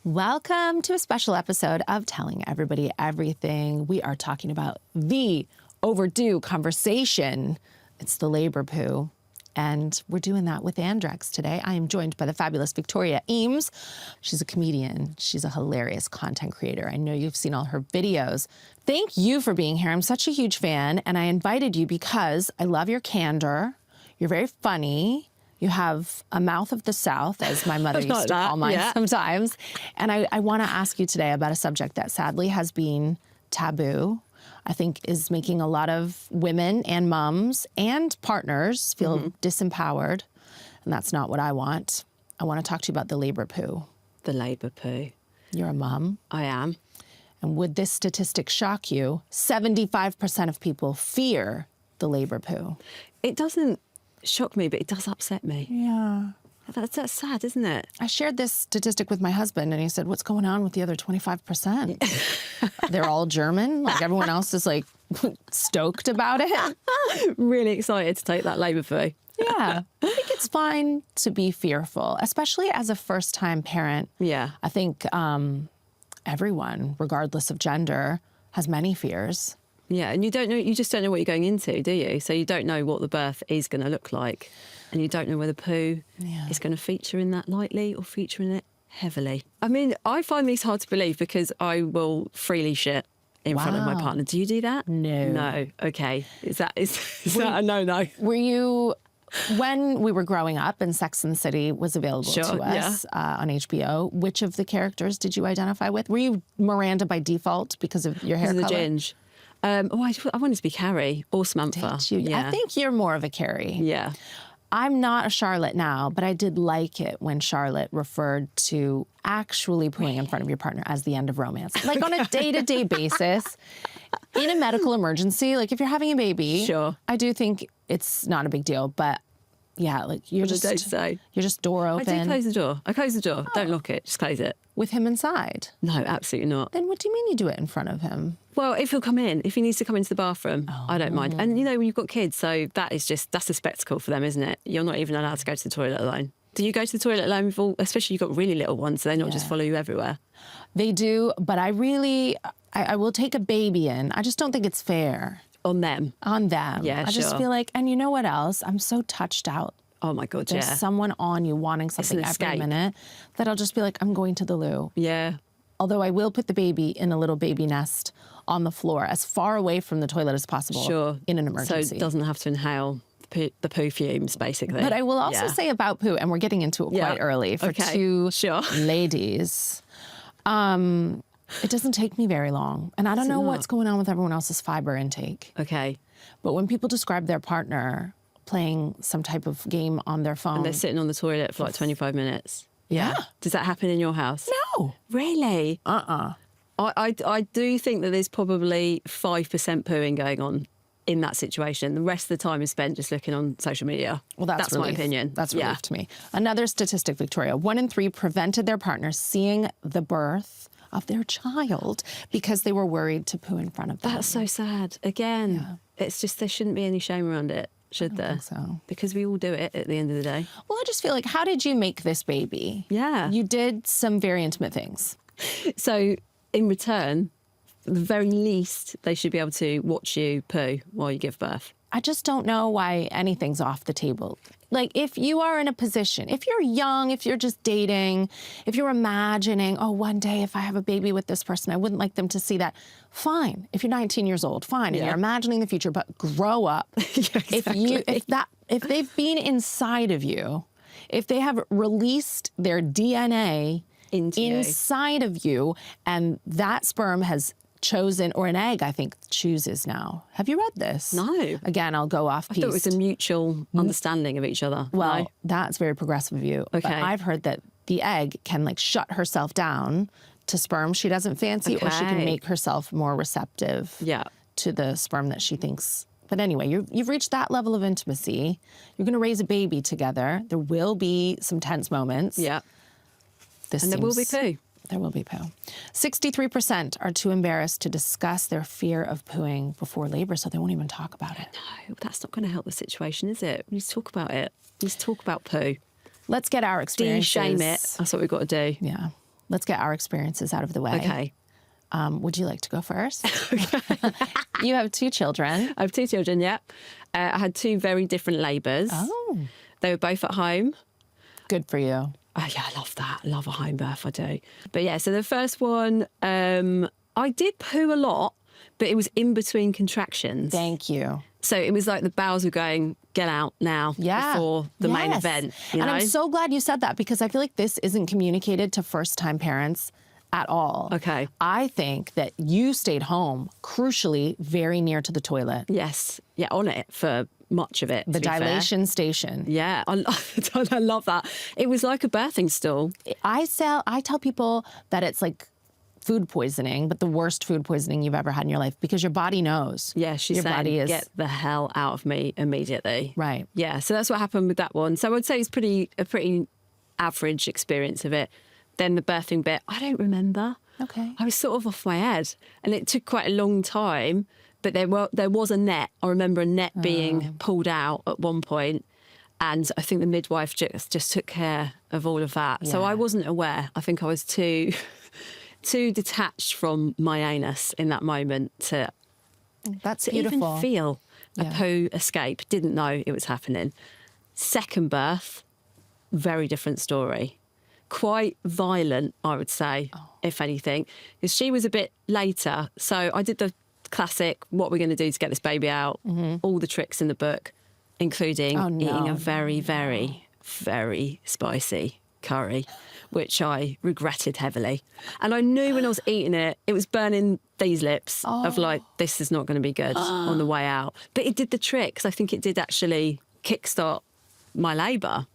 Welcome to a special episode of Telling Everybody Everything. We are talking about the overdue conversation. It's the labor poo. And we're doing that with Andrex today. I am joined by the fabulous Victoria Emes. She's a comedian. She's a hilarious content creator. I know you've seen all her videos. Thank you for being here. I'm such a huge fan. And I invited you because I love your candor. You're very funny. You have a mouth of the South, as my mother used to call mine sometimes. And I want to ask you today about a subject that sadly has been taboo. I think is making a lot of women and moms and partners feel disempowered. And that's not what I want. I want to talk to you about the labor poo. The labor poo. You're a mom. I am. And would this statistic shock you? 75% of people fear the labor poo. It doesn't shock me, but it does upset me. Yeah. That's sad, isn't it? I shared this statistic with my husband, and he said, what's going on with the other 25%? They're all German? Like, everyone else is, like, stoked about it? Really excited to take that labor poo. Yeah. I think it's fine to be fearful, especially as a first-time parent. Yeah. I think everyone, regardless of gender, has many fears. Yeah, and you just don't know what you're going into, do you? So you don't know what the birth is going to look like. And you don't know whether poo is going to feature in that lightly or feature in it heavily. I mean, I find these hard to believe because I will freely shit in front of my partner. Do you do that? No. No. Okay. Is that a no-no? Were you, when we were growing up and Sex and the City was available to us on HBO, which of the characters did you identify with? Were you Miranda by default because of your hair color? The ginge. I wanted to be Carrie or Samantha. Did you? Yeah. I think you're more of a Carrie. Yeah. I'm not a Charlotte now, but I did like it when Charlotte referred to actually pooing in front of your partner as the end of romance. Like on a day-to-day basis, in a medical emergency, like if you're having a baby, sure, I do think it's not a big deal, but yeah, like you're just door open. I do close the door. I close the door. Oh. Don't lock it. Just close it. With him inside? No, absolutely not. Then what do you mean you do it in front of him? Well, if he'll come in, if he needs to come into the bathroom, I don't mind. And you know, when you've got kids, so that's a spectacle for them, isn't it? You're not even allowed to go to the toilet alone. Do you go to the toilet alone with all, especially you've got really little ones, so they not just follow you everywhere? They do, but I will take a baby in. I just don't think it's fair. On them? On them. Yeah, I just feel like, and you know what else? I'm so touched out. Oh my God, There's someone on you wanting something every minute that I'll just be like, I'm going to the loo. Yeah. Although I will put the baby in a little baby nest on the floor as far away from the toilet as possible. Sure. In an emergency. So it doesn't have to inhale the poo fumes, basically. But I will also say about poo, and we're getting into it quite early, for two ladies. It doesn't take me very long. And I don't know what's going on with everyone else's fiber intake. Okay. But when people describe their partner playing some type of game on their phone. And they're sitting on the toilet for like 25 minutes. Yeah. Does that happen in your house? No. Really? I do think that there's probably 5% pooing going on in that situation. The rest of the time is spent just looking on social media. Well, that's my opinion. That's relief to me. Another statistic, Victoria, 1 in 3 prevented their partner seeing the birth of their child because they were worried to poo in front of them. That's so sad. Again, it's just there shouldn't be any shame around it. Should there? I don't think so. Because we all do it at the end of the day. Well, I just feel like, how did you make this baby? Yeah. You did some very intimate things. So, in return, at the very least, they should be able to watch you poo while you give birth. I just don't know why anything's off the table. Like, if you are in a position, if you're young, if you're just dating, if you're imagining, oh, one day if I have a baby with this person, I wouldn't like them to see that. Fine. If you're 19 years old, fine. And you're imagining the future, but grow up. Exactly. If they've been inside of you, if they have released their DNA inside of you, and that sperm has chosen, or an egg, I think, chooses now. Have you read this? No. Again, I'll go off piece. I thought it was a mutual understanding of each other. Well, no. That's very progressive of you. Okay. But I've heard that the egg can like shut herself down to sperm she doesn't fancy, or she can make herself more receptive to the sperm that she thinks. But anyway, you've reached that level of intimacy. You're going to raise a baby together. There will be some tense moments. Yeah. There will be poo. There will be poo. 63% are too embarrassed to discuss their fear of pooing before labor, so they won't even talk about it. No, that's not going to help the situation, is it? We need to talk about it. We need to talk about poo. Let's get our experiences. De-shame it. That's what we've got to do. Yeah. let's get our experiences out of the way. Okay. Would you like to go first? You have 2 children. I have 2 children, yeah. I had 2 very different labours. Oh. They were both at home. Good for you. Oh, yeah, I love that. I love a home birth, I do. But yeah, so the first one, I did poo a lot, but it was in between contractions. Thank you. So it was like the bowels were going, get out now before the main event. You know? And I'm so glad you said that because I feel like this isn't communicated to first-time parents at all. Okay. I think that you stayed home, crucially, very near to the toilet. Yes. Yeah, on it for much of it. The dilation station. Yeah, I love that. It was like a birthing stool. I tell people that it's like food poisoning, but the worst food poisoning you've ever had in your life because your body knows. Yeah, she's your saying, body is get the hell out of me immediately. right. Yeah, so that's what happened with that one. So I'd say it's a pretty average experience of it. Then the birthing bit, I don't remember. Okay. I was sort of off my head, and it took quite a long time. But there was a net. I remember a net being pulled out at one point, and I think the midwife just took care of all of that. So Yeah. I wasn't aware. I think I was too detached from my anus in that moment to That's even beautiful. feel a Yeah. poo escape. Didn't know it was happening. Second birth, very different story. Quite violent, I would say, if anything, because she was a bit later. So I did the classic, what we're going to do to get this baby out, all the tricks in the book, including Oh, no. eating a very, very, very spicy curry, which I regretted heavily. And I knew when I was eating it, it was burning these lips of like, this is not going to be good on the way out. But it did the trick, because I think it did actually kickstart my labour.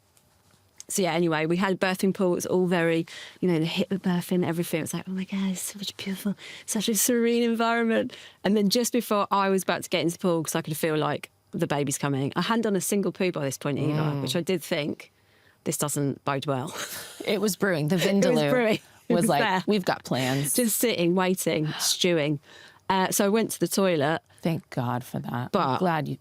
So yeah, anyway, we had a birthing pool. It was all very, the hypnobirthing, everything. It was like, oh my God, it's such a beautiful, such a serene environment. And then just before I was about to get into the pool, because I could feel like the baby's coming, I hadn't done a single poo by this point either, which I did think, this doesn't bode well. It was brewing. The Vindaloo It was brewing. It was was like, there. we've got plans. Just sitting, waiting, stewing. So I went to the toilet. Thank God for that. But- I'm glad you.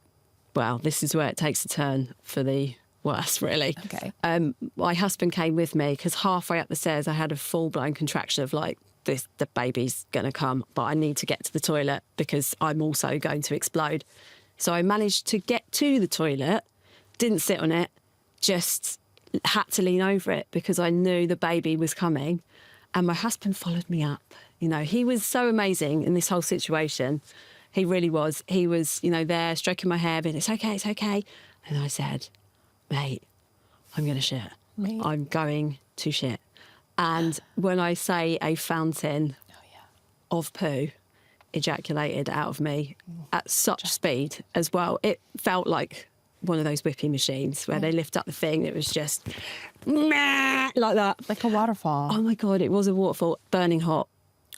Well, this is where it takes a turn for the worse, really. Okay. My husband came with me because halfway up the stairs I had a full-blown contraction of like, the baby's going to come, but I need to get to the toilet because I'm also going to explode. So I managed to get to the toilet, didn't sit on it, just had to lean over it because I knew the baby was coming. And my husband followed me up. He was so amazing in this whole situation. He really was. He was, there stroking my hair, being, it's okay. And I said, mate, I'm going to shit. Mate. I'm going to shit. And when I say a fountain of poo ejaculated out of me at such speed as well, it felt like one of those whipping machines where they lift up the thing. It was just like that. Like a waterfall. Oh my God, it was a waterfall, burning hot,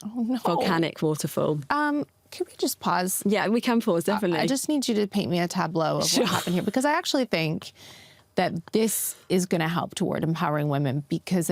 Oh, no. volcanic waterfall. Can we just pause? Yeah, we can pause, definitely. I just need you to paint me a tableau of Sure. what happened here, because I actually think that this is going to help toward empowering women, because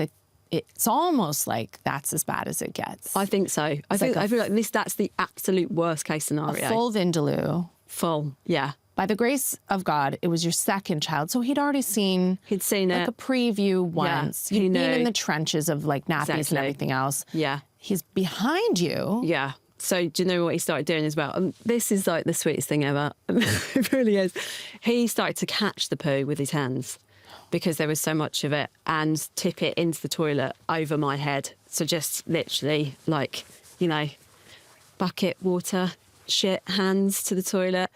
it's almost like that's as bad as it gets. I think so. I feel like that's the absolute worst case scenario. A full Vindaloo. Full, yeah. By the grace of God, it was your second child. So he'd already seen He'd seen like it. a preview once. he You'd been knew. in the trenches of like nappies Exactly. and everything else. Yeah. He's behind you. Yeah. So do you know what he started doing as well? This is like the sweetest thing ever. It really is. He started to catch the poo with his hands because there was so much of it and tip it into the toilet over my head. So just literally like, bucket, water, shit, hands to the toilet.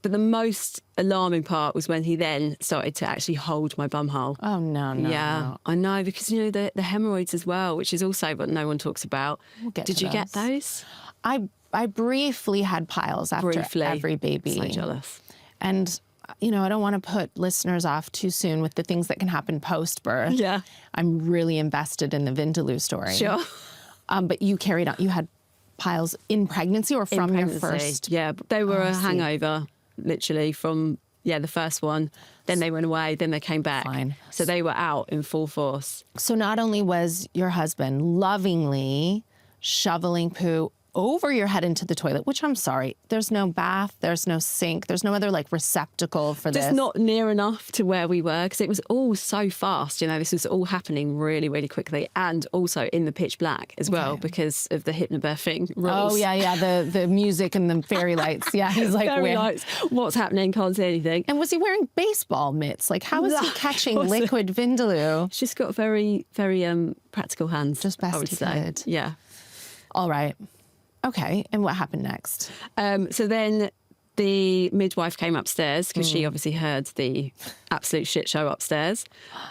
But the most alarming part was when he then started to actually hold my bumhole. Oh, no. Yeah, I know, because the hemorrhoids as well, which is also what no one talks about. We'll get Did to you get those. those? I briefly had piles after every baby. So jealous. And, I don't want to put listeners off too soon with the things that can happen post-birth. Yeah. I'm really invested in the Vindaloo story. Sure. But you carried on. You had piles in pregnancy or from your first? Yeah, they were I a see. hangover, literally, from, the first one. Then they went away, then they came back. Fine. So they were out in full force. So not only was your husband lovingly shoveling poo over your head into the toilet, which I'm sorry, there's no bath, there's no sink, there's no other like receptacle for this. Just not near enough to where we were because it was all so fast. You know, this was all happening really, really quickly, and also in the pitch black as well because of the hypnobirthing rules. Oh yeah, the music and the fairy lights. Yeah, he's like, fairy lights. What's happening? Can't see anything. And was he wearing baseball mitts? Like, how was he catching liquid Vindaloo? She's got very, very practical hands. Just best I would he say. could. Yeah. All right. Okay, and what happened next? So then the midwife came upstairs because she obviously heard the absolute shit show upstairs.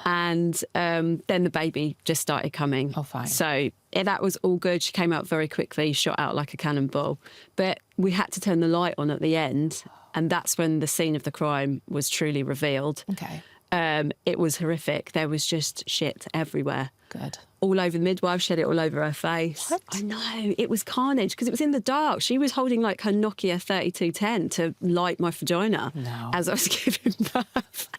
And then the baby just started coming. Oh, fine. So that was all good. She came out very quickly, shot out like a cannonball. But we had to turn the light on at the end. And that's when the scene of the crime was truly revealed. Okay. It was horrific. There was just shit everywhere. Good. All over the midwife, she had it all over her face. What? I know, it was carnage because it was in the dark. She was holding like her Nokia 3210 to light my vagina as I was giving birth.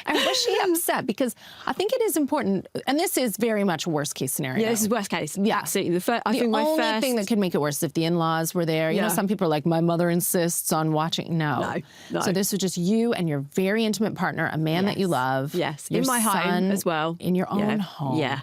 And was she upset? Because I think it is important, and this is very much a worst case scenario. Yeah, this is worst case. Yeah. Absolutely. I think the only thing that could make it worse is if the in-laws were there. You know, some people are like, my mother insists on watching. No. So this was just you and your very intimate partner, a man that you love. Yes, your in my home as well. In your own home. Yeah.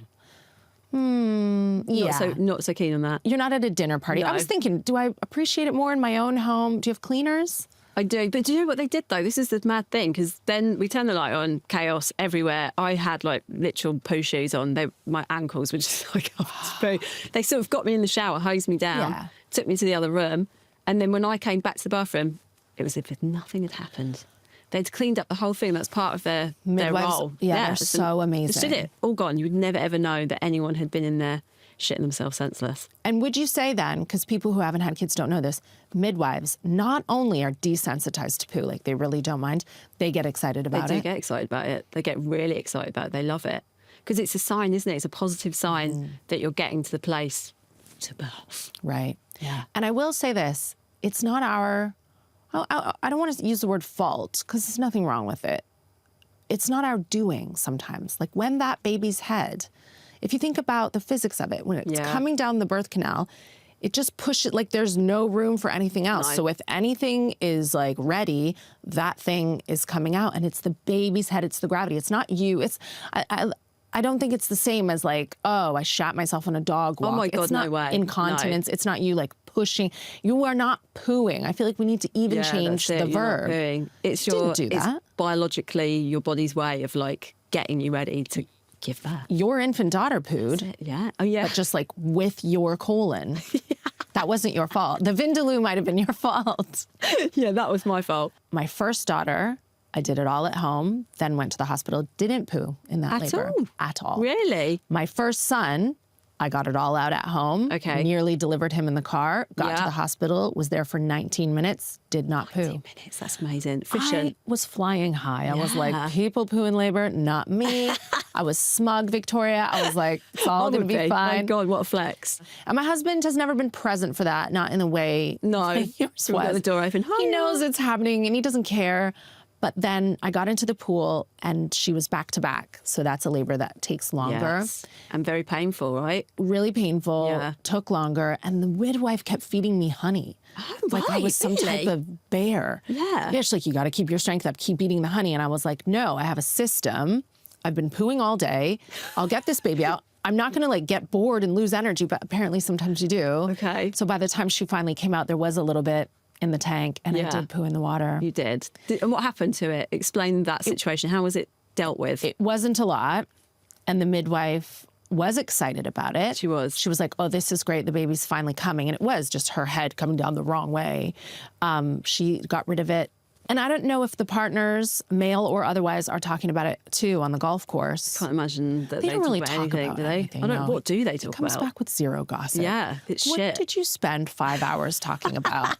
Yeah. Not so keen on that. You're not at a dinner party. No. I was thinking, do I appreciate it more in my own home? Do you have cleaners? I do. But do you know what they did, though? This is the mad thing, because then we turned the light on, chaos everywhere. I had, like, literal poo shoes on. My ankles were just, like, up to poo. They sort of got me in the shower, hosed me down, took me to the other room. And then when I came back to the bathroom, it was as if nothing had happened. They'd cleaned up the whole thing. That's part of their role. Yeah, they're so amazing. Just did it. All gone. You would never, ever know that anyone had been in there shitting themselves senseless. And would you say then, because people who haven't had kids don't know this, midwives not only are desensitized to poo, like they really don't mind, they get excited about it. They do get excited about it. They get really excited about it. They love it. Because it's a sign, isn't it? It's a positive sign that you're getting to the place to birth. Right. Yeah. And I will say this, it's not our, I don't want to use the word fault, because there's nothing wrong with it. It's not our doing sometimes. Like when that baby's head, if you think about the physics of it, when it's coming down the birth canal, it just pushes, like there's no room for anything else. No. So if anything is like ready, that thing is coming out, and it's the baby's head, it's the gravity. It's not you. I don't think it's the same as like, oh, I shat myself on a dog walk. Oh my God, it's not no way. incontinence. No. It's not you like pushing. You are not pooing. I feel like we need to even change the verb. It's Didn't do that. It's biologically your body's way of like getting you ready to give birth. Your infant daughter pooed. Yeah. Oh yeah. But just like with your colon. That wasn't your fault. The Vindaloo might have been your fault. Yeah, that was my fault. My first daughter, I did it all at home, then went to the hospital, didn't poo in that labor. At all. Really? My first son, I got it all out at home. Okay. Nearly delivered him in the car, got to the hospital, was there for 19 minutes, did not poo. 19 minutes, that's amazing. Efficient. I was flying high. I was like, people poo in labor, not me. I was smug, Victoria. I was like, it's all going to be fine. My God, what a flex. And my husband has never been present for that, not in the way yours was. Got the door open. He knows it's happening and he doesn't care. But then I got into the pool and she was back to back. So that's a labor that takes longer. Yes. And very painful, right? Really painful, took longer. And the midwife kept feeding me honey. Oh, like I was some type of bear. Yeah. She's like, you got to keep your strength up, keep eating the honey. And I was like, no, I have a system. I've been pooing all day. I'll get this baby out. I'm not going to like get bored and lose energy, but apparently sometimes you do. Okay. So by the time she finally came out, there was a little bit in the tank, and I did poo in the water. You did. And what happened to it? Explain that situation. How was it dealt with? It wasn't a lot, and the midwife was excited about it. She was. She was like, oh, this is great. The baby's finally coming. And it was just her head coming down the wrong way. She got rid of it. And I don't know if the partners, male or otherwise, are talking about it too on the golf course. Can't imagine that they don't really talk talk about anything, about do they? anything, I don't. no. What do they talk Comes about? back with zero gossip. Yeah, it's what shit. did you spend 5 hours talking about?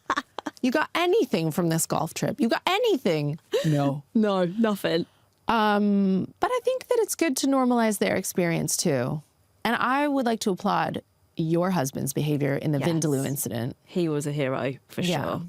You got anything from this golf trip? You got anything? No. No, nothing. But I think that it's good to normalize their experience too. And I would like to applaud your husband's behavior in the Vindaloo incident. He was a hero for sure.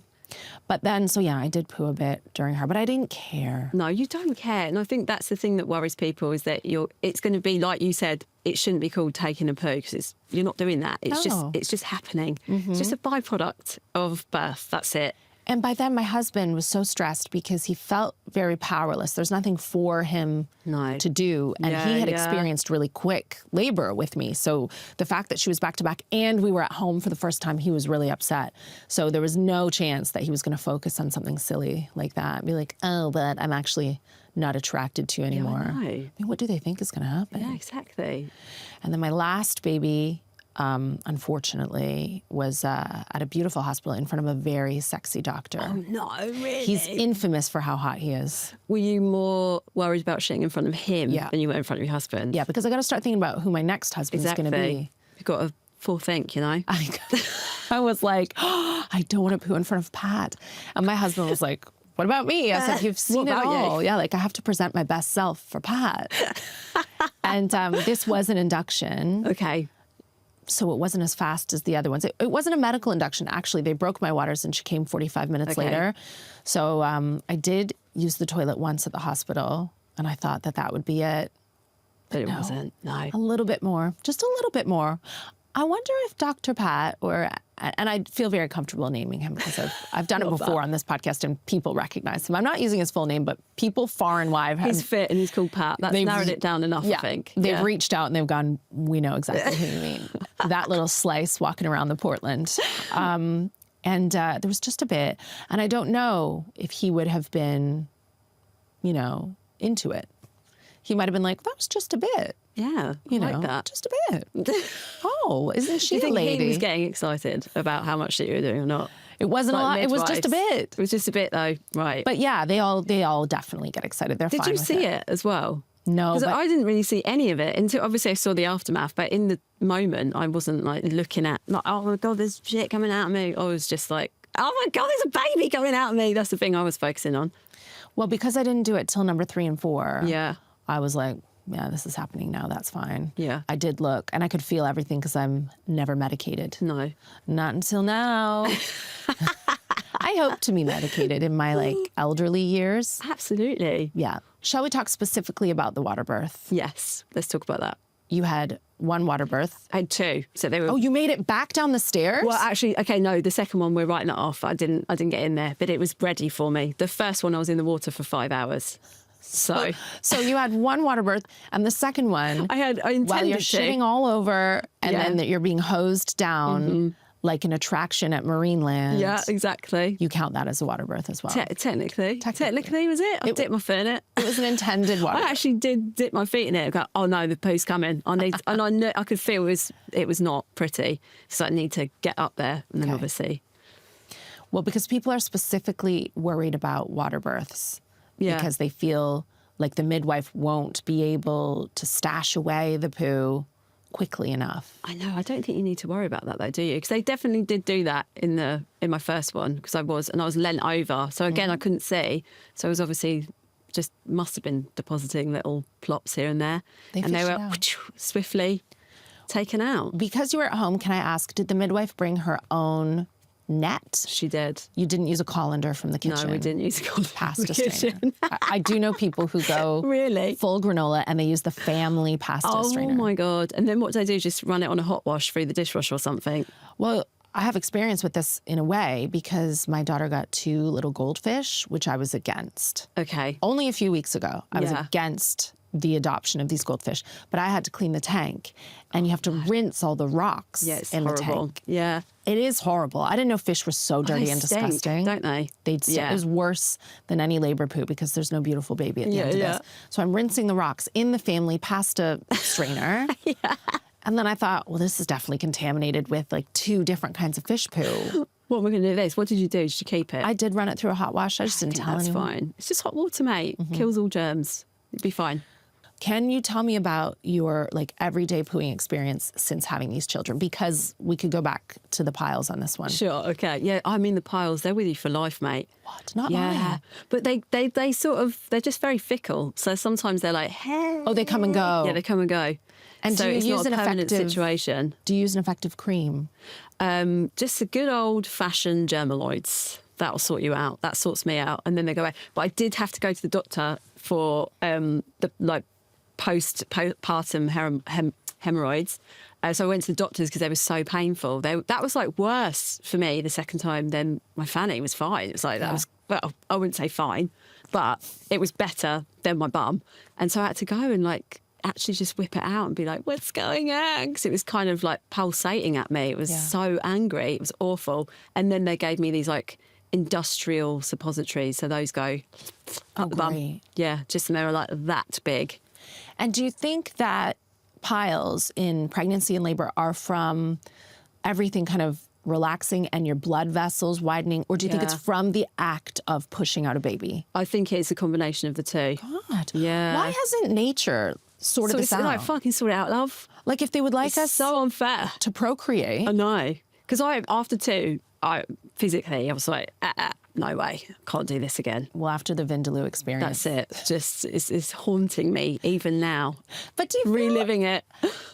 But then, so yeah, I did poo a bit during her, but I didn't care. No, you don't care. And I think that's the thing that worries people is that it's going to be, like you said, it shouldn't be called taking a poo because you're not doing that. It's just happening. It's just a byproduct of birth. That's it. And by then, my husband was so stressed because he felt very powerless. There's nothing for him to do. And he had experienced really quick labor with me. So the fact that she was back to back and we were at home for the first time, he was really upset. So there was no chance that he was going to focus on something silly like that. Be like, oh, but I'm actually not attracted to you anymore. Yeah, I know. I mean, what do they think is going to happen? Yeah, exactly. And then my last baby, unfortunately, was at a beautiful hospital in front of a very sexy doctor. Oh, no, really? He's infamous for how hot he is. Were you more worried about shitting in front of him than you were in front of your husband? Yeah, because I got to start thinking about who my next husband is going to be. You've got to forethink, you know? I was like, oh, I don't want to poo in front of Pat. And my husband was like, what about me? I said, you've seen it all. Yeah, like I have to present my best self for Pat. And this was an induction. Okay. So it wasn't as fast as the other ones. It wasn't a medical induction, actually. They broke my waters and she came 45 minutes later. So I did use the toilet once at the hospital and I thought that would be it. But it wasn't, no. A little bit more, just a little bit more. I wonder if Dr. Pat and I feel very comfortable naming him because I've done it before on this podcast and people recognize him. I'm not using his full name, but people far and wide. He's fit and he's called Pat. That's narrowed it down enough, I think. They've reached out and they've gone, we know exactly who you mean. That little slice walking around the Portland. And there was just a bit. And I don't know if he would have been, into it. He might have been like, that was just a bit. Yeah, like that. Just a bit. Oh, isn't she Do you a lady? think he was getting excited about how much shit you were doing or not? It wasn't a lot. It was just a bit. It was just a bit though, right? But yeah, they all definitely get excited. They're fine Did you with see it as well? No, because but I didn't really see any of it until obviously I saw the aftermath. But in the moment, I wasn't like looking at like, oh my god, there's shit coming out of me. I was just like, oh my god, there's a baby coming out of me. That's the thing I was focusing on. Well, because I didn't do it till number 3 and 4. Yeah, I was like, yeah, this is happening now. That's fine. Yeah. I did look and I could feel everything because I'm never medicated. No. Not until now. I hope to be medicated in my elderly years. Absolutely. Yeah. Shall we talk specifically about the water birth? Yes. Let's talk about that. You had one water birth. I had 2. So they were. Oh, you made it back down the stairs? Well, actually, okay, no, the second one we're writing it off. I didn't get in there, but it was ready for me. The first one I was in the water for 5 hours. So you had one water birth, and the second one, I intended while you're to. shitting all over, and then that you're being hosed down like an attraction at Marineland. Yeah, exactly. You count that as a water birth as well. Technically was it? I dipped my foot in it. It was an intended water. I actually did dip my feet in it. I go, oh no, the poo's coming. And I knew I could feel it was not pretty, so I need to get up there, and then obviously. Well, because people are specifically worried about water births. Yeah. Because they feel like the midwife won't be able to stash away the poo quickly enough. I know. I don't think you need to worry about that though, do you? Because they definitely did do that in my first one because I was leant over. So again, I couldn't see. So I was obviously must have been depositing little plops here and there. They were swiftly taken out. Because you were at home, can I ask, did the midwife bring her own net? She did. You didn't use a colander from the kitchen? No, we didn't use a colander. Pasta strainer. I do know people who go really full granola and they use the family pasta strainer. Oh my God. And then what they do is just run it on a hot wash through the dishwasher or something. Well, I have experience with this in a way because my daughter got 2 little goldfish, which I was against. Okay. Only a few weeks ago, I was against the adoption of these goldfish, but I had to clean the tank and you have to rinse all the rocks in the tank. Yeah. It is horrible. I didn't know fish were so dirty and stink, disgusting. don't they? It was worse than any labor poo because there's no beautiful baby at the end of this. So I'm rinsing the rocks in the family pasta strainer. And then I thought, well, this is definitely contaminated with 2 different kinds of fish poo. What am I going to do this? What did you do? Did you keep it? I did run it through a hot wash. I just didn't tell anyone. That's fine. It's just hot water, mate. Kills all germs. It'd be fine. Can you tell me about your everyday pooing experience since having these children? Because we could go back to the piles on this one. Sure, okay. Yeah, I mean the piles, they're with you for life, mate. What? Not mine. But they sort of, they're just very fickle. So sometimes they're like, hey. Oh, they come and go. Yeah, they come and go. And so do you it's use not a permanent situation. Do you use an effective cream? Just a good old-fashioned Germaloids that'll sort you out. That sorts me out. And then they go away. But I did have to go to the doctor for the like postpartum hemorrhoids. So I went to the doctors because they were so painful. That was like worse for me the second time than my fanny was fine. It was like, that was, well, I wouldn't say fine, but it was better than my bum. And so I had to go and like actually just whip it out and be like, what's going on? Because it was kind of like pulsating at me. It was so angry. It was awful. And then they gave me these like industrial suppositories. So those go up the bum. Yeah, just and they were like that big. And do you think that piles in pregnancy and labor are from everything kind of relaxing and your blood vessels widening, or do you think it's from the act of pushing out a baby? I think it's a combination of the two. God. Yeah. Why hasn't nature sorted this out? Like, fucking sort it out, love. Like, if they would like us so unfair to procreate. I know. Because after two, I was like, no way, can't do this again. Well, after the Vindaloo experience. That's it. It's haunting me even now. But do you reliving it?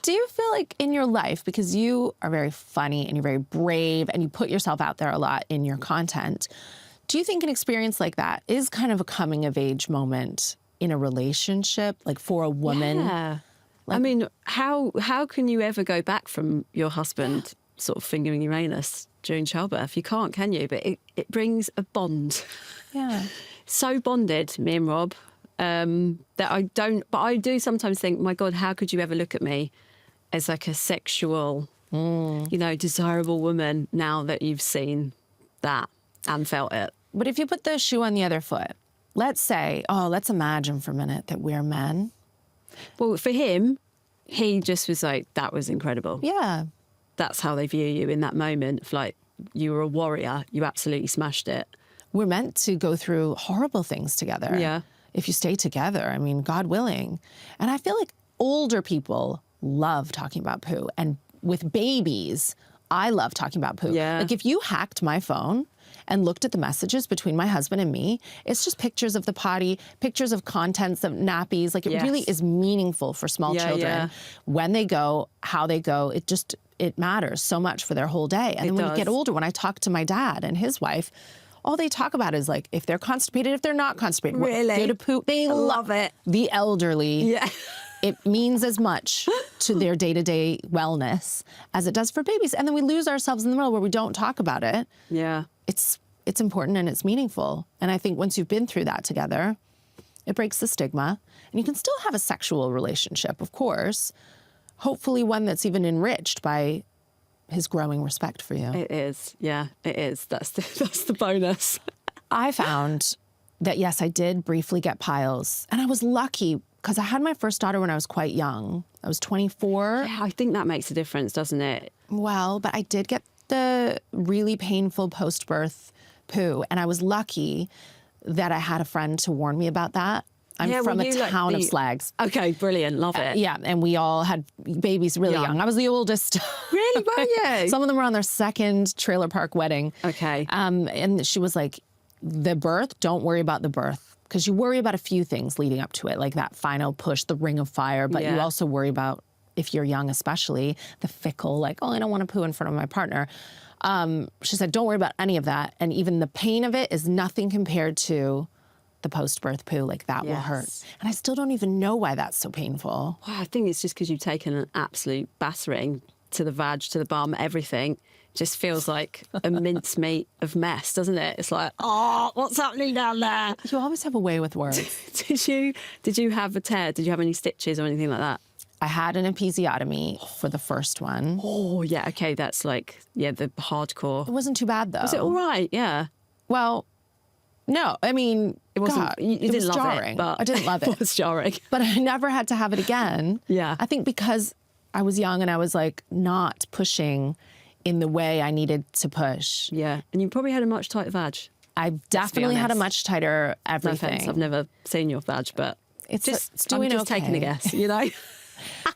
Do you feel like in your life, because you are very funny and you're very brave and you put yourself out there a lot in your content, do you think an experience like that is kind of a coming of age moment in a relationship, like for a woman? Yeah. I mean, how can you ever go back from your husband sort of fingering your anus during childbirth? You can't, can you? But it brings a bond. Yeah. So bonded, me and Rob, that I don't, but I do sometimes think, my God, how could you ever look at me as like a sexual, desirable woman now that you've seen that and felt it? But if you put the shoe on the other foot, let's imagine for a minute that we're men. Well, for him, he just was like, that was incredible. Yeah. That's how they view you in that moment. Of like, you were a warrior. You absolutely smashed it. We're meant to go through horrible things together. Yeah. If you stay together, I mean, God willing. And I feel like older people love talking about poo. And with babies, I love talking about poo. Yeah. Like if you hacked my phone and looked at the messages between my husband and me, it's just pictures of the potty, pictures of contents of nappies. Like it really is meaningful for small children. Yeah. When they go, how they go, it matters so much for their whole day. And then when you get older, when I talk to my dad and his wife, all they talk about is like if they're constipated, if they're not constipated. Really? Go to poop. They love it. The elderly. Yeah. It means as much to their day-to-day wellness as it does for babies. And then we lose ourselves in the middle where we don't talk about it. Yeah. It's important and it's meaningful. And I think once you've been through that together, it breaks the stigma. And you can still have a sexual relationship, of course. Hopefully one that's even enriched by his growing respect for you. It is. Yeah, it is. That's the bonus. I found that, yes, I did briefly get piles. And I was lucky because I had my first daughter when I was quite young. I was 24. Yeah, I think that makes a difference, doesn't it? Well, but I did get the really painful post-birth poo. And I was lucky that I had a friend to warn me about that. I'm from a town of slags. Okay, brilliant. Love it. Yeah, and we all had babies really young. I was the oldest. Really, were you? Some of them were on their second trailer park wedding. Okay. And she was like, the birth, don't worry about the birth. Because you worry about a few things leading up to it, like that final push, the ring of fire. But you also worry about, if you're young especially, the fickle, like, oh, I don't want to poo in front of my partner. She said, don't worry about any of that. And even the pain of it is nothing compared to the post-birth poo. Like that will hurt. And I still don't even know why that's so painful. Well, I think it's just because you've taken an absolute battering to the vag, to the bum, everything. Just feels like a mincemeat of mess, doesn't it? It's like, oh, what's happening down there? You always have a way with words. Did you have a tear? Did you have any stitches or anything like that? I had an episiotomy for the first one. Oh, yeah. Okay, that's like, the hardcore. It wasn't too bad, though. Was it all right? Yeah. Well, no. I mean, it wasn't. You didn't love jarring. it, but I didn't love it. It was jarring. But I never had to have it again. Yeah. I think because I was young and I was like not pushing in the way I needed to push. Yeah. And you probably had a much tighter vag. I've definitely had a much tighter everything. No offense, I've never seen your vag, but it's doing I'm just taking a guess, you know?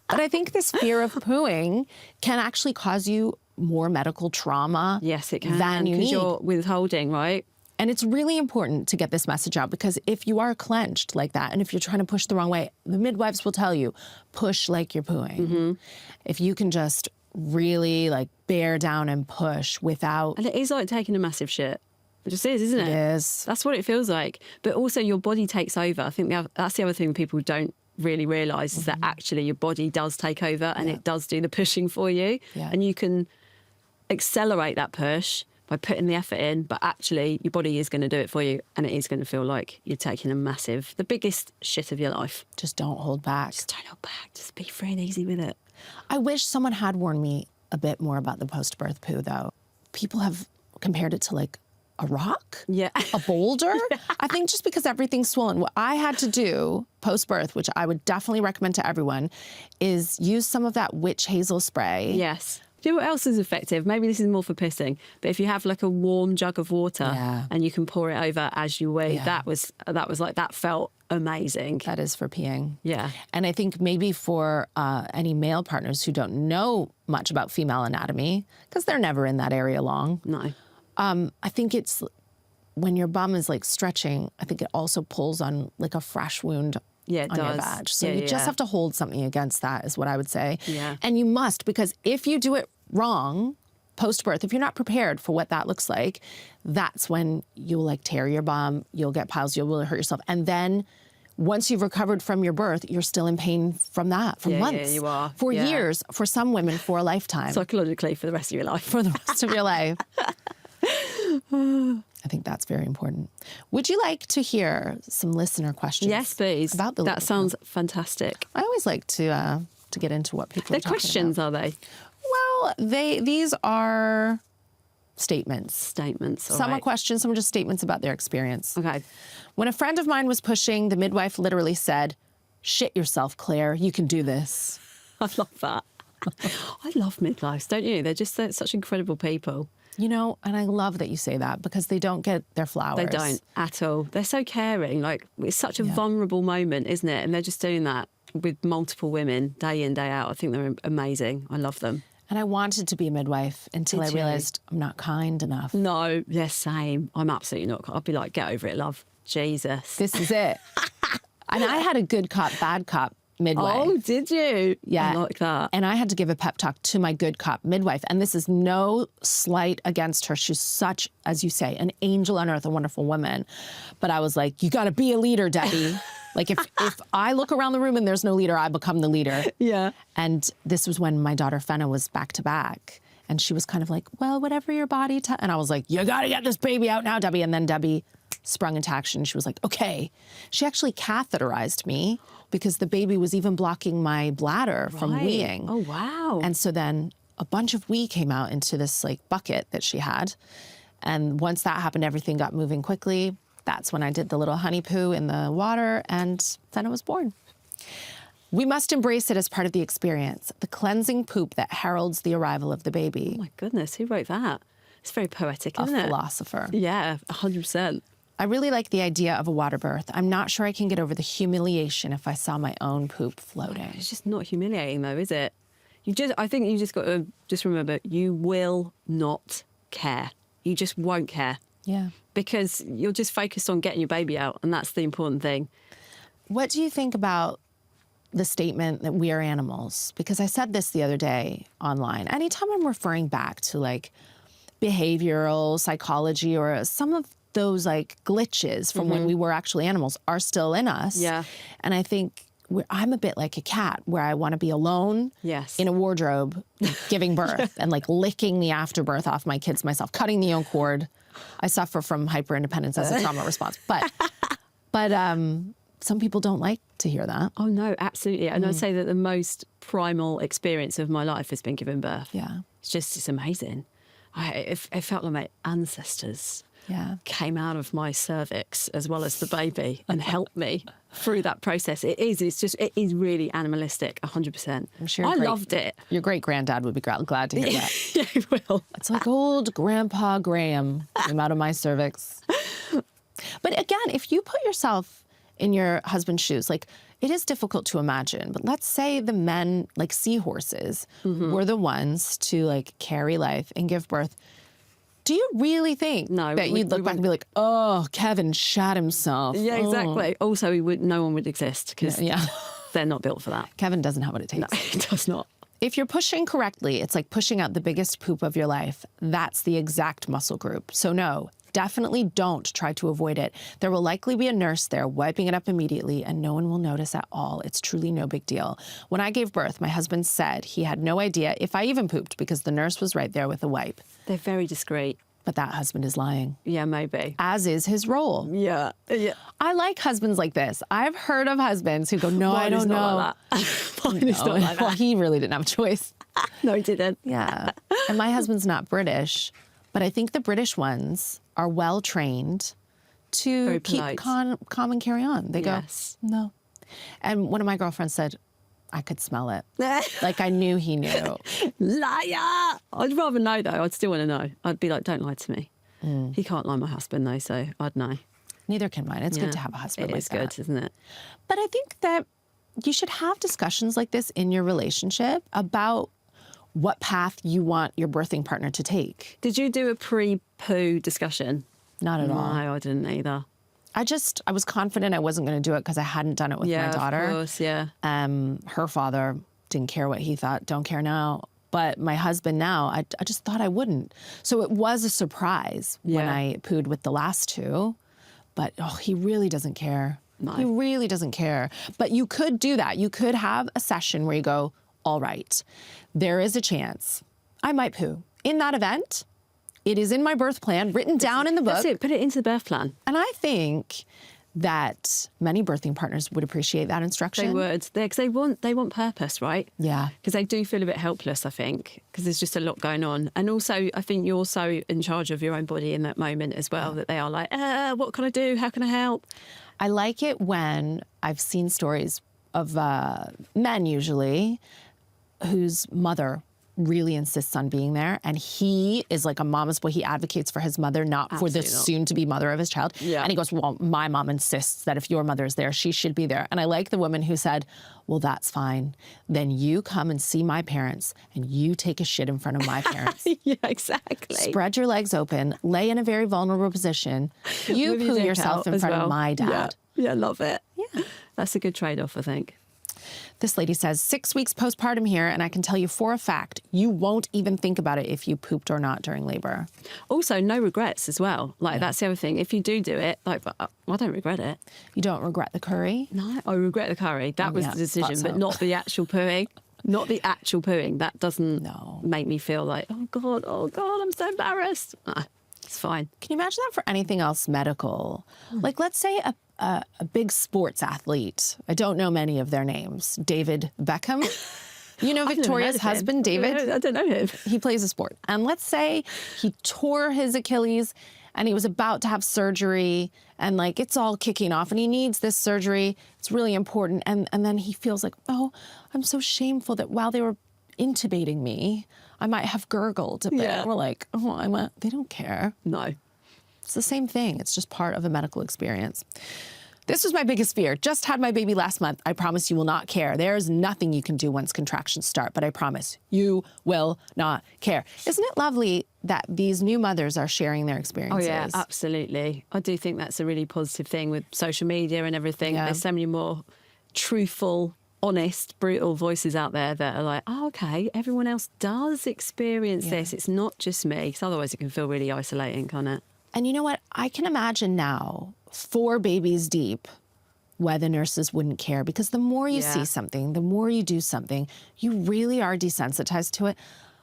But I think this fear of pooing can actually cause you more medical trauma. Yes, it can. Than you need. Because you're withholding, right? And it's really important to get this message out because if you are clenched like that and if you're trying to push the wrong way, the midwives will tell you, push like you're pooing. Mm-hmm. If you can just really like bear down and push without... And it is like taking a massive shit. It just is, isn't it? It is. That's what it feels like. But also your body takes over. I think that's the other thing people don't really realise is that actually your body does take over and it does do the pushing for you. Yeah. And you can accelerate that push by putting the effort in, but actually your body is going to do it for you and it is going to feel like you're taking the biggest shit of your life. Just don't hold back. Just don't hold back. Just be free and easy with it. I wish someone had warned me a bit more about the post-birth poo, though. People have compared it to like a rock, a boulder. I think just because everything's swollen. What I had to do post-birth, which I would definitely recommend to everyone, is use some of that witch hazel spray. Yes. Do you know what else is effective? Maybe this is more for pissing, but if you have like a warm jug of water and you can pour it over as you wee, that felt amazing. That is for peeing. Yeah. And I think maybe for any male partners who don't know much about female anatomy, because they're never in that area long. No. I think it's when your bum is like stretching, I think it also pulls on like a fresh wound on your vag. So you just have to hold something against that is what I would say. Yeah. And you must, because if you do it wrong post-birth, if you're not prepared for what that looks like, that's when you'll like tear your bum, you'll get piles, you'll hurt yourself. And then once you've recovered from your birth, you're still in pain from that, for months. Yeah, you are. For years, for some women, for a lifetime. Psychologically for the rest of your life. For the rest of your life. I think that's very important. Would you like to hear some listener questions? Yes, please. About the that sounds fantastic. I always like to get into what people are They're questions, about. are they? Well, these are statements. Statements. Some are questions, some are just statements about their experience. Okay. When a friend of mine was pushing, the midwife literally said, "Shit yourself, Claire. You can do this." I love that. I love midwives, don't you? They're such incredible people. You know, and I love that you say that because they don't get their flowers. They don't at all. They're so caring. Like, it's such a vulnerable moment, isn't it? And they're just doing that with multiple women day in, day out. I think they're amazing. I love them. And I wanted to be a midwife until I realised I'm not kind enough. No, they're same. I'm absolutely not. I'd be like, get over it, love. Jesus. This is it. And I had a good cop, bad cop midwife. Oh, did you? Yeah. I like that. And I had to give a pep talk to my good cop midwife. And this is no slight against her. She's such, as you say, an angel on earth, a wonderful woman. But I was like, you got to be a leader, Debbie. Like if I look around the room and there's no leader, I become the leader. Yeah. And this was when my daughter Fenna was back to back. And she was kind of like, well, whatever your body and I was like, you got to get this baby out now, Debbie. And then Debbie sprung into action. She was like, okay. She actually catheterized me because the baby was even blocking my bladder from weeing. Oh, wow. And so then a bunch of wee came out into this like bucket that she had. And once that happened, everything got moving quickly. That's when I did the little honey poo in the water and then it was born. We must embrace it as part of the experience, the cleansing poop that heralds the arrival of the baby. Oh my goodness, who wrote that? It's very poetic, isn't A it? philosopher. Yeah, 100%. I really like the idea of a water birth. I'm not sure I can get over the humiliation if I saw my own poop floating. It's just not humiliating though, is it? I think you just got to just remember, you will not care. You just won't care. Yeah. Because you're just focused on getting your baby out, and that's the important thing. What do you think about the statement that we are animals? Because I said this the other day online. Anytime I'm referring back to like behavioral psychology or some of those like glitches from when we were actually animals are still in us. Yeah. And I think I'm a bit like a cat where I want to be alone in a wardrobe giving birth and like licking the afterbirth off my kids myself, cutting the yoke cord. I suffer from hyper-independence as a trauma response. But some people don't like to hear that. Oh, no, absolutely. And I'd say that the most primal experience of my life has been giving birth. Yeah. It's amazing. It felt like my ancestors came out of my cervix as well as the baby and helped me through that process. It is really animalistic, 100%. I'm sure I loved it. Your great granddad would be glad to hear that. Yeah, he will. It's like old Grandpa Graham came out of my cervix. But again, if you put yourself in your husband's shoes, like it is difficult to imagine, but let's say the men, like seahorses, were the ones to like carry life and give birth. Do you really think that you'd look back and be like, oh, Kevin shot himself? Yeah, exactly. Also, no one would exist because they're not built for that. Kevin doesn't have what it takes. No, he does not. If you're pushing correctly, it's like pushing out the biggest poop of your life. That's the exact muscle group. So no, Definitely don't try to avoid it. There will likely be a nurse there wiping it up immediately, and no one will notice at all. It's truly no big deal. When I gave birth, my husband said he had no idea if I even pooped because the nurse was right there with a wipe. They're very discreet. But that husband is lying. Yeah, maybe. As is his role. Yeah. I like husbands like this. I've heard of husbands who go, no, I don't know. Like that. Mine is not like Well, that. he really didn't have a choice. No, he didn't. Yeah. And my husband's not British, but I think the British ones are well trained to Very keep polite. calm and carry on. They Yes. go, no. And one of my girlfriends said, I could smell it. Like I knew he knew. Liar! I'd rather know, though. I'd still want to know. I'd be like, don't lie to me. He can't lie, my husband, though, so I'd know. Neither can mine. It's good to have a husband It like is that. good, isn't it? But I think that you should have discussions like this in your relationship about what path you want your birthing partner to take. Did you do a pre-poo discussion? Not at all. No, I didn't either. I was confident I wasn't going to do it because I hadn't done it with my daughter. Of course, yeah. Her father didn't care what he thought, don't care now. But my husband now, I just thought I wouldn't. So it was a surprise when Yeah. I pooed with the last two. But he really doesn't care. No. He really doesn't care. But you could do that. You could have a session where you go, all right, there is a chance I might poo. In that event, it is in my birth plan, written down in the book. That's it. Put it into the birth plan. And I think that many birthing partners would appreciate that instruction. They would. Because they want purpose, right? Yeah. Because they do feel a bit helpless, I think, because there's just a lot going on. And also, I think you're so in charge of your own body in that moment as well, that they are like, what can I do? How can I help? I like it when I've seen stories of men usually whose mother really insists on being there, and he is like a mama's boy. He advocates for his mother, not for the Absolutely not. soon-to-be mother of his child. Yeah. And he goes, well, my mom insists that if your mother is there, she should be there. And I like the woman who said, well, that's fine. Then you come and see my parents, and you take a shit in front of my parents. Yeah, exactly. Spread your legs open, lay in a very vulnerable position. You With your poo dick yourself out in as front well. of my dad. Yeah, love it. Yeah. That's a good trade-off, I think. This lady says, 6 weeks postpartum here, and I can tell you for a fact, you won't even think about it if you pooped or not during labor. Also, no regrets as well. Like, that's the other thing. If you do it, like, I don't regret it. You don't regret the curry? No, I regret the curry. That was yeah, the decision, thought but so. not the actual pooing. Not the actual pooing. That doesn't make me feel like, oh, God, I'm so embarrassed. Nah, it's fine. Can you imagine that for anything else medical? Like, let's say a big sports athlete. I don't know many of their names. David Beckham. You know I've never heard Victoria's of him. husband, David? I don't know him. He plays a sport. And let's say he tore his Achilles and he was about to have surgery and like it's all kicking off and he needs this surgery. It's really important. And then he feels like, oh, I'm so shameful that while they were intubating me, I might have gurgled a bit. Yeah. We're like, they don't care. No. It's the same thing. It's just part of a medical experience. This was my biggest fear. Just had my baby last month. I promise you will not care. There is nothing you can do once contractions start, but I promise you will not care. Isn't it lovely that these new mothers are sharing their Oh, experiences? yeah, absolutely. I do think that's a really positive thing with social media and everything. Yeah. There's so many more truthful, honest, brutal voices out there that are like, oh, okay, everyone else does experience this. It's not just me. Because otherwise it can feel really isolating, can't it? And you know what? I can imagine now, 4 babies deep, why the nurses wouldn't care. Because the more you see something, the more you do something, you really are desensitized to it.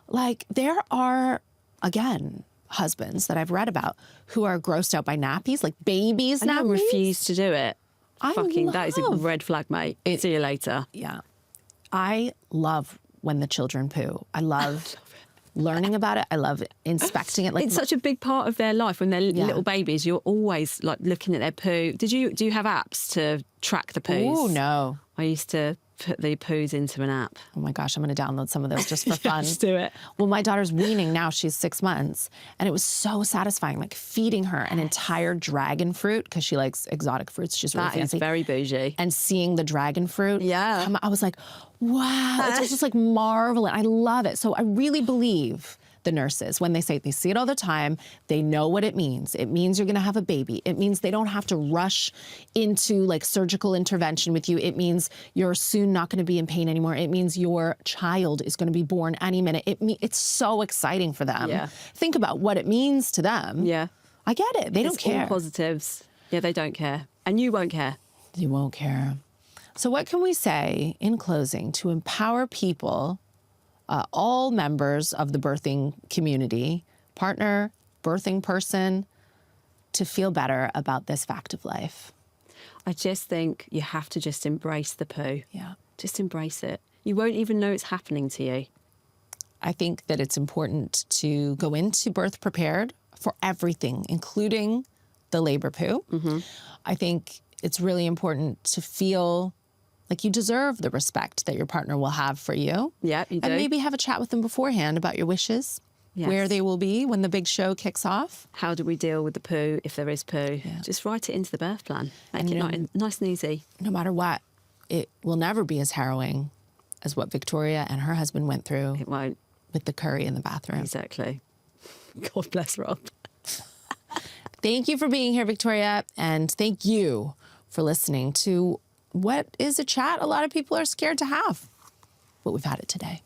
Like, there are, again, husbands that I've read about who are grossed out by nappies, like babies' And I nappies. refuse to do it. That is a love- red flag, mate. See you later. Yeah. I love when the children poo. I love learning about it. I love inspecting it. Like, It's such a big part of their life. When they're little babies, you're always like looking at their poo. Do you have apps to track the poos? oh, no. I used to put the poos into an app. Oh my gosh, I'm going to download some of those just for fun. Just do it. Well, my daughter's weaning now. She's 6 months. And it was so satisfying, like feeding her an entire dragon fruit because she likes exotic fruits. She's really That is fancy. very bougie. And seeing the dragon fruit. Yeah. I was like, wow. It's just like marveling. I love it. So I really believe the nurses when they say they see it all the time. They know what it means. It means you're going to have a baby. It means they don't have to rush into like surgical intervention with you. It means you're soon not going to be in pain anymore. It means your child is going to be born any minute. It's so exciting for them. Yeah. Think about what it means to them. Yeah. I get it. They don't It's all care. positives. Yeah, they don't care. And you won't care. You won't care. So what can we say in closing to empower people, all members of the birthing community, partner, birthing person, to feel better about this fact of life? I just think you have to just embrace the poo. Yeah. Just embrace it. You won't even know it's happening to you. I think that it's important to go into birth prepared for everything, including the labor poo. Mm-hmm. I think it's really important to feel like you deserve the respect that your partner will have for you. Yeah, you do. And maybe have a chat with them beforehand about your wishes, Yes. where they will be when the big show kicks off. How do we deal with the poo if there is poo? Yeah. Just write it into the birth plan. Make And, it you know, nice and easy. No matter what, it will never be as harrowing as what Victoria and her husband went through It won't. with the curry in the bathroom. Exactly. God bless Rob. Thank you for being here, Victoria, and thank you for listening to what is a chat a lot of people are scared to have. But we've had it today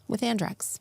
with Andrex.